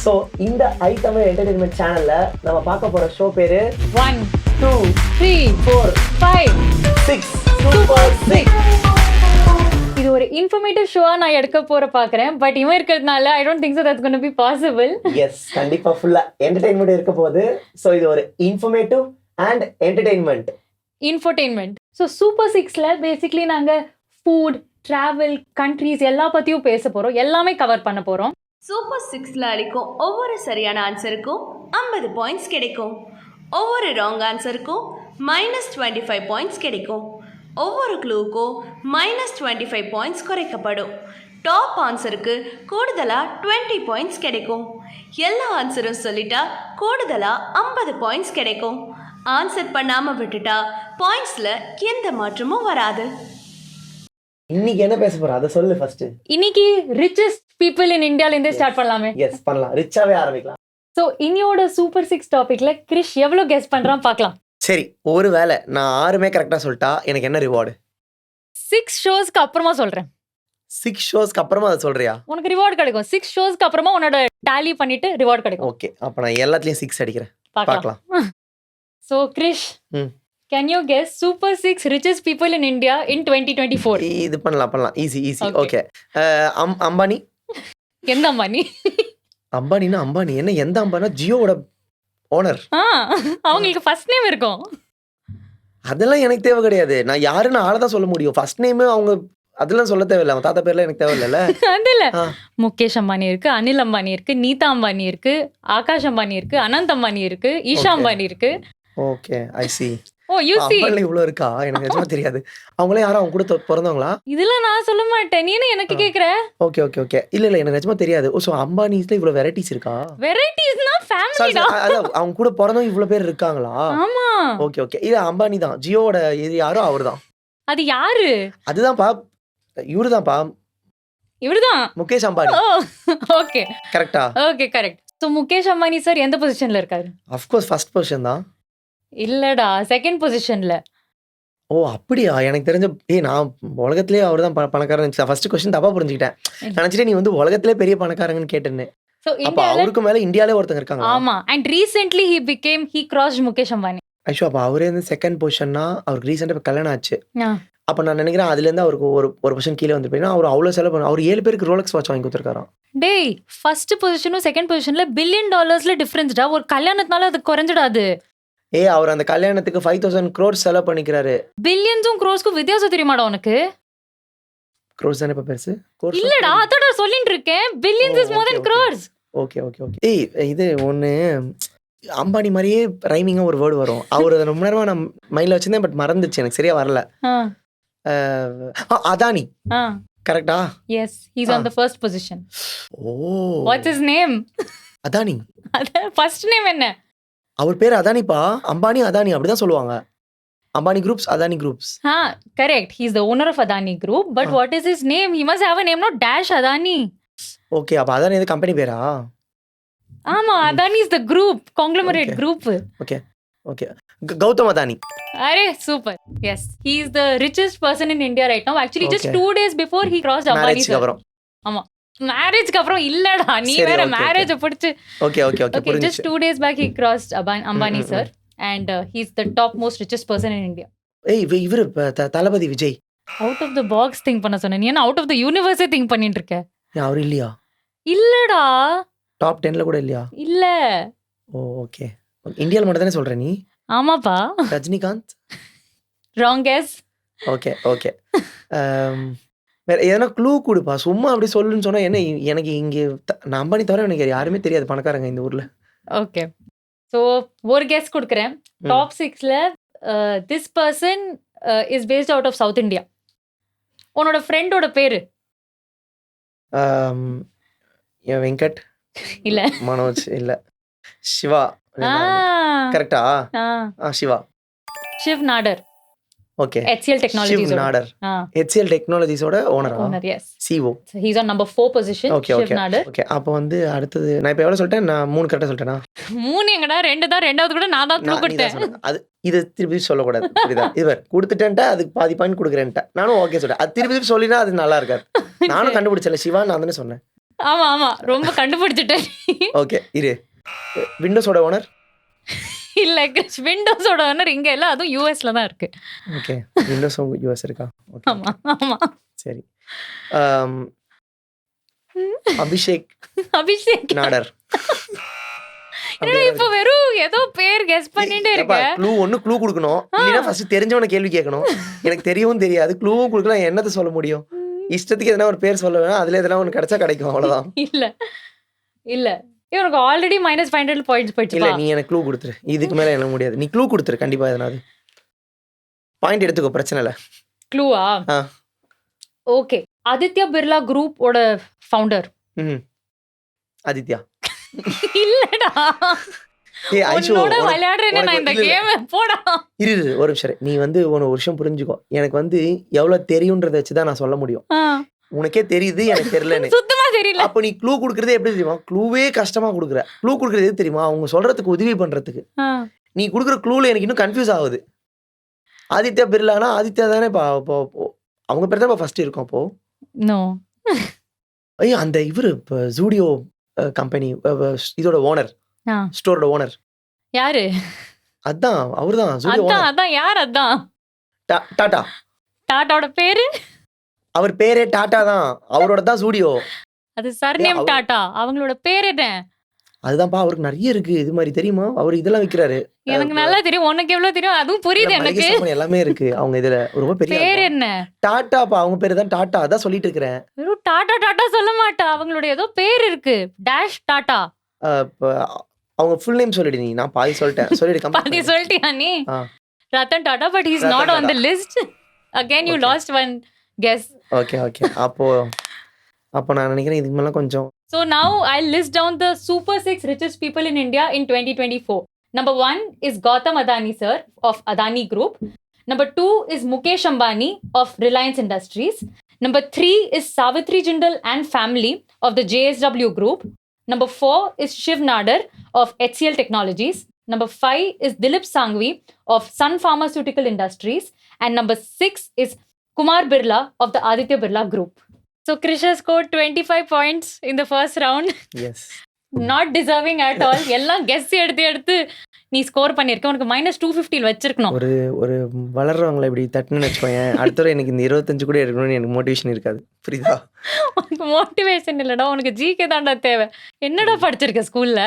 So இந்த ஐட்டமே entertainment சேனல்ல நம்ம பார்க்க போற ஷோ பேரு 1, 2, 3, 4, 5. 6 சூப்பர் 6. இது ஒரு இன்ஃபர்மேட்டிவ் ஷோவா நான் எடுக்க பார்க்கறேன். பட் இவன் இருக்கிறதுனால I don't think so that's going to be possible. Yes, கண்டிப்பா ஃபுல்லா என்டர்டைன்மெண்ட் இருக்க போகுது. ஸோ இது ஒரு informative and entertainment. Infotainment. So super 6ல பேசிக்லி நாங்க ஃபுட், டிராவல், கண்ட்ரீஸ் எல்லா பத்தியும் பேச போறோம். எல்லாமே கவர் பண்ண போறோம். சூப்பர் 6ல அளிக்கும் ஒவ்வொரு சரியான ஆன்சருக்கும் 50 பாயிண்ட்ஸ் கிடைக்கும். ஒவ்வொரு ராங் ஆன்சருக்கும் -25 பாயிண்ட்ஸ் கிடைக்கும். ஒவ்வொரு க்ளூக்கும் -25 பாயிண்ட்ஸ் குறைக்கப்படும். டாப் ஆன்சருக்கு கூடுதலாக 20 பாயிண்ட்ஸ் கிடைக்கும். எல்லா ஆன்சரும் சொல்லிட்டா கூடுதலாக 50 பாயிண்ட்ஸ் கிடைக்கும். ஆன்சர் பண்ணாமல் விட்டுட்டா பாயிண்ட்ஸில் எந்த மாற்றமும் வராது. இன்னைக்கு என்ன பேச போறோம் அதை சொல்லு ஃபர்ஸ்ட். இன்னைக்கு ரிச்சஸ்ட் பீப்புள் இன் இந்தியால இருந்தே ஸ்டார்ட் பண்ணலாமே. எஸ், பண்ணலாம். ரிச்சாவே ஆரம்பிக்கலாம். ஸோ இன்னையோட சூப்பர் 6 டாபிக்ல கிரிஷ் எவ்வளோ கெஸ் பண்றான் பார்க்கலாம். சரி, ஒருவேளை நான் 6மே கரெக்டா சொல்லிட்டா எனக்கு என்ன ரிவார்டு? 6 ஷோஸ்க்கு அப்புறமா சொல்றேன். 6 ஷோஸ்க்கு அப்புறமா அதை சொல்றியா? உனக்கு ரிவார்டு கிடைக்கும். 6 ஷோஸ்க்கு அப்புறமா உன்னோட டாலி பண்ணிட்டு ரிவார்டு கிடைக்கும். ஓகே, அப்ப நான் எல்லாத்துலயும் 6 அடிக்கிறேன். பார்க்கலாம். So Krish, can you guess super 6 richest people in India in 2024? இது பண்ணலாம். ஈஸி. ஓகே. அம்பானி. எந்த அம்பானி? அம்பானினா அம்பானி என்ன? எந்த அம்பானா? ஜியோவோட ஓனர். அவங்களுக்கு ஃபர்ஸ்ட் நேம் இருக்கும். அதெல்லாம் எனக்கு தேவை கிடையாது. நான் யாருன்னு ஆளை தான் சொல்ல முடியும். ஃபர்ஸ்ட் நேம் அவங்க அதெல்லாம் சொல்ல தேவையில்லை. அவங்க தாத்தா பேர்லாம் எனக்கு தேவையில்ல. அது இல்ல, முகேஷ் அம்பானி இருக்கு, அனில் அம்பானி இருக்கு, நீதா அம்பானி இருக்கு, ஆகாஷ் அம்பானி இருக்கு, அனந்த் அம்பானி இருக்கு, ஈஷா அம்பானி இருக்கு. Okay, I see. Oh, you see. Ambani இவ்வளவு இருக்கா? எனக்கு நிஜமா தெரியாது. அவங்களே யாரும் அவங்க கூட பிறந்தவங்களா? இதெல்லாம் நான் சொல்ல மாட்டேன். நீ என்ன எனக்கு கேக்குற? ஓகே. இல்ல எனக்கு நிஜமா தெரியாது. சோ அம்பானிஸ்ல இவ்வளவு வெரைட்டிஸ் இருக்கா? வெரைட்டிஸ்னா ஃபேமிலி தான். அவங்க கூட பிறந்தவங்க இவ்வளவு பேர் இருக்காங்களா? ஆமா. ஓகே. இது அம்பானி தான். ஜியோவோட இது யாரோ அவர்தான். அது யாரு? அதுதான்ப்பா, இவருதான்ப்பா, இவர்தான் முகேஷ் அம்பானி. ஓகே, கரெக்டா? Okay, correct. So Mukesh Ambani sir எந்த பொசிஷன்ல இருக்காரு? ஆஃப் கோர்ஸ் ஃபர்ஸ்ட் பொசிஷன் தான். இல்லடா, செகண்ட் பொசிஷன்ல. ஓ அப்படியா? எனக்கு தெரிஞ்ச நான் உலகத்திலே அவர் தான் பணக்காரன். ஃபர்ஸ்ட் கொஸ்டின் தப்பா புரிஞ்சுக்கிட்டேன். நினைச்சிட்டு நீ வந்து உலகத்திலே பெரிய பணக்காரங்கன்னு கேட்டேன்னு. So அப்ப அவருக்கு மேல இந்தியாலே ஒருத்தங்க இருக்காங்க. ஆமா, and recently he crossed Mukesh Ambani. ஐஷோ, அப்ப அவரே வந்து செகண்ட் பொசிஷன்னா அவருக்கு ரீசெண்டா கல்யாணம் ஆச்சு. அப்ப நான் நினைக்கிறேன் அதுல இருந்து அவருக்கு ஒரு பொசிஷன் கீழே வந்து போயினா அவர் அவ்வளவு செலவு பண்ண. அவர் 7 பேருக்கு ரோலக்ஸ் வாட்ச் வாங்கி கொடுத்துருக்காராம். டேய், ஃபர்ஸ்ட் பொசிஷனும் செகண்ட் பொசிஷன்ல $1 billion டிஃபரன்ஸ்டா. ஒரு கல்யாணத்தினால அது குறைஞ்சிடாது. அவர் அந்த கல்யாணத்துக்கு 5,000 crores செலவு பண்ணிக்கிறாரு. பில்லியன்ஸும் க்ரோஸ்க்கும் வித்தியாசம் தெரியுமாடா உனக்கு? crores தானே இப்ப பெருசு? இல்லடா, அதோட சொல்லிட்டு இருக்கேன். Billions is more then crores. Okay. இது ஒண்ணு அம்பானி மாதிரியே ரைமிங்கா ஒரு வேர்டு வரும். அவர் அதை ரொம்ப நேரமா நான் மைண்ட்ல வச்சிருந்தேன், பட் மறந்துச்சு, எனக்கு சரியா வரல. அதானி. கரெக்டா? Yes, he's on the first position. Oh, what's his name? Adani. அத ஃபர்ஸ்ட் நேம் என்ன? அவர் பேர் அதானிப்பா. அம்பானி அதானி அப்படிதான் சொல்லுவாங்க. Ambani groups, Adani groups. Correct. He is the owner of Adani group. But what is his name? He must have a name, not dash Adani. Okay, அப்ப அதானி இது company பேரா? ஆமா, Adani is the group, conglomerate group. Okay. Gautam Adani. அரே super. Yes, he is the richest person in India right now. Actually just 2 days before he crossed Ambani sir. ஆமா, மேரேஜ்க்கு அப்புறம் இல்லடா, நீ வேற மேரேஜ் பிடிச்சு. Okay. Okay, just 2 days back he crossed Ambani sir and he is the top most richest person in India. இவரு தளபதி Vijay. Out of the box think பண்ண சொன்ன. நீ என்ன out of the universe think பண்ணிட்டு இருக்க? அவர் இல்லையா? இல்லடா, டாப் 10ல கூட இல்லையா? இல்ல. ஓகே. இந்தியால மட்டும் தானே சொல்ற நீ? ஆமாப்பா. ரஜினிகாந்த். wrong guess. ஓகே. வேற எதனா க்ளூ கொடுப்பா. சும்மா அப்படி சொல்லுன்னு சொன்னா என்ன? எனக்கு இங்க நான் அம்பானி தவிர எனக்கு யாருமே தெரியாது பணக்காரங்க இந்த ஊர்ல. ஓகே, ஸோ ஒரு கெஸ் கொடுக்குறேன். டாப் 6ல this person is based out of South India. உன்னோட ஃப்ரெண்டோட பேரு? வெங்கட் இல்ல. மனோஜ் இல்ல. சிவா. கரெக்டா? Siva. Shiv Nadar. Okay. HCL Technologies. Shiv Nadar. HCL டெக்னாலஜிஸோட ஓனரா? Owner, yes. CEO. So he's on number 4 position. Shiv Nadar. Okay. அப்ப வந்து அடுத்து நான் இப்ப எவ்வளவு சொல்லிட்டேன்? நான் 3 கரெக்டா சொல்லிட்டேனா? 3 எங்கடா? 2 தான். ரெண்டாவது கூட நான் தான் க்ளூ கொடுத்தேன். அது இது திருப்பி சொல்லக்கூடாது. புரியுதா? இவர் கொடுத்துட்டேன்ட்டா அதுக்கு பாதி பாயிண்ட் கொடுக்குறேன்ட்டா. நானும் ஓகே சொல்றேன். அது திருப்பி சொல்லினா அது நல்லா இருக்காது. நானும் கண்டுபிடிச்சல. சிவா நான் தானே சொன்னேன். ஆமா ஆமா ரொம்ப கண்டுபிடிச்சிட்டேன். ஓகே இரு. விண்டோஸோட ஓனர். இல்ல விண்டோஸோட ஓனர் இங்க இல்ல, அதுவும் யூஎஸ்ல தான் இருக்கு. ஓகே விண்டோஸும் யூஎஸ் இருக்கா? ஓகே ஆமா ஆமா. சரி. அபிஷேக் அபிஷேக் நாடர். என்னடா இப்ப வெறும் ஏதோ பேர் கெஸ் பண்ணிட்டே இருக்க. க்ளூ க்ளூ கொடுக்கணும். இல்லைன்னா ஃபர்ஸ்ட் தெரிஞ்சவன கேள்வி கேட்கணும். எனக்கு தெரியவும் தெரியாது, க்ளூவும் கொடுக்கலாம், என்னத்தை சொல்ல முடியும்? இஷ்டத்துக்கு எதனா ஒரு பேர் சொல்ல வேணாம், அதுல எதனா ஒன்று கிடைச்சா கிடைக்கும், அவ்வளவுதான். இல்ல இல்ல இவனுக்கு ஆல்ரெடி -500 பாயிண்ட்ஸ் போயிடுச்சு. இல்ல நீ எனக்கு க்ளூ கொடுத்துரு, இதுக்கு மேல எனக்கு முடியாது. நீ க்ளூ கொடுத்துரு, கண்டிப்பா எதனாவது பாயிண்ட் எடுத்துக்கோ, பிரச்சனை இல்ல. க்ளூவா? ஓகே. ஆதித்யா பிர்லா குரூப் ஓட ஃபவுண்டர். ஆதித்யா. இல்லடா ஏய் ஐஷு, உன்னோட விளையாடுறேனே நான் இந்த கேம். போடா இரு ஒரு நிமிஷம். நீ வந்து ஒரு விஷயம் புரிஞ்சுக்கோ. எனக்கு வந்து எவ்வளவு தெரியும்ன்றத வச்சு தான் நான் சொல்ல முடியும். உனக்கே தெரியுது எனக்கு தெரியலன்னு. சுத்தமா தெரியல. அப்ப நீ க்ளூ கொடுக்கறதே எப்படி தெரியுமா? க்ளூவே கஷ்டமா கொடுக்குற. க்ளூ கொடுக்கறது எது தெரியுமா? அவங்க சொல்றதுக்கு உதவி பண்றதுக்கு. நீ கொடுக்குற க்ளூல எனக்கு இன்னும் கன்ஃபியூஸ் ஆகுது. ஆதித்யா பிர்லானா ஆதித்யா தானே அவங்க பேர் தான் ஃபர்ஸ்ட் இருக்கும். அப்போ நோ ஐயோ அந்த இவரு ஜூடியோ கம்பெனி இதோட ஓனர், ஸ்டோரோட ஓனர் யாரு? அதான் அவர்தான் ஜூடியோ அதான் ஓனர். அதான் யார்? அதான் டாடா. டாட்டாவோட பேரு? அவர் பேரே டாடா தான், அவரோட தான் ஜூடியோ. அது சர்நேம் டாடா, அவங்களோட பேர் என்ன? அதுதான்ப்பா, அவருக்கு நிறைய இருக்கு இது மாதிரி தெரியுமா? அவர் இதெல்லாம் விக்கிறாரு. எனக்கு நல்லா தெரியும், உனக்கு எவ்வளவு தெரியும் அதுவும் புரியுது எனக்கு. எல்லாமே இருக்கு அவங்க இதுல. ரொம்ப பெரிய பேர் என்ன? டாடாப்பா, அவங்க பேரு தான் டாடா. அதான் சொல்லிட்டு இருக்கிறேன். வெறும் டாடா டாடா சொல்ல மாட்டா, அவங்களோட ஏதோ பேர் இருக்கு, டேஷ் டாடா. அவங்க ஃபுல் நேம் சொல்லிடு. நீ நான் பாதி சொல்லிட்டேன், சொல்லிடு. பாதி சொல்லிட்டியா நீ? Ratan Tata, but he is not on the list. Again you lost one guess. Okay அப்போ நான் நினைக்கிறேன் இதுக்கு மேல கொஞ்சம். So now I'll list down the super 6 richest people in India in 2024. Number 1 is Gautam Adani sir of Adani Group. Number 2 is Mukesh Ambani of Reliance Industries. Number 3 is Savitri Jindal and family of the JSW Group. Number 4 is Shiv Nadar of HCL Technologies. Number 5 is Dilip Sangvi of Sun Pharmaceutical Industries. And number 6 is Kumar Birla of the Aditya Birla Group. So Krisha scored 25 points in the first round. Yes. Not deserving at all. எல்லாம் guess எடுத்து நீ score பண்ணிருக்க. உனக்கு -250 வச்சிருக்கணும். ஒரு வளர்றவங்களை இப்படி தட்டுன்னு வச்சுக்கோங்க. அடுத்த எனக்கு இந்த 25 கூட எடுக்கணும்னு எனக்கு மோட்டிவேஷன் இருக்காது, புரியுதா? உனக்கு மோட்டிவேஷன் இல்லடா, உனக்கு ஜிகே தான்டா தேவை. என்னடா படிச்சிருக்க ஸ்கூல்ல?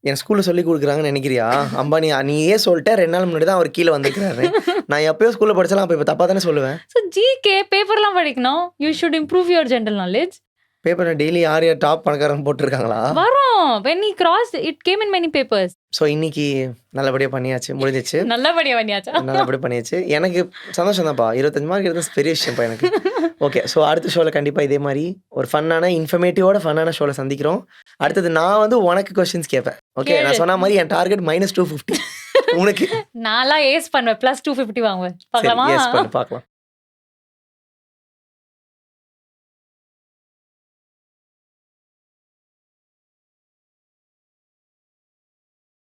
என் ஸ்கூல்ல சொல்லி கொடுக்குறாங்கன்னு நினைக்கிறியா? அம்பானி நீயே சொல்லிட்ட, 2 நாள் முன்னாடி தான் அவர் கீழே வந்திருக்கிறாரு. நான் எப்பயோ ஸ்கூல்ல படிச்சாலும் அப்போ இப்போ தப்பா தானே சொல்லுவேன். ஸோ ஜிகே பேப்பர்லாம் படிக்கணும். You should improve your general knowledge. Paper daily யார் டாப் பணக்காரன் போட்டிருக்காங்களா? வரும். when he crossed it came in many papers. So இன்னைக்கு நல்லபடியாக பண்ணியாச்சு, முடிஞ்சிச்சு. நல்லபடியாக பண்ணியாச்சு. எனக்கு சந்தோஷம் தான்ப்பா. 25 மார்க் எடுத்தது பெரிய விஷயம்ப்பா எனக்கு. ஓகே, ஸோ அடுத்த ஷோவில் கண்டிப்பாக இதே மாதிரி ஒரு ஃபன்னான இன்ஃபர்மேட்டிவோட ஃபன்னான ஷோவில் சந்திக்கிறோம். அடுத்தது நான் வந்து உனக்கு கொஸ்டின்ஸ் கேட்பேன். ஓகே, நான் சொன்ன மாதிரி என் டார்கெட் -250. உனக்கு நான்லாம் ஏஸ் பண்ணுவேன், +250 வாங்குவேன். பார்க்கலாமா? பார்க்கலாம்.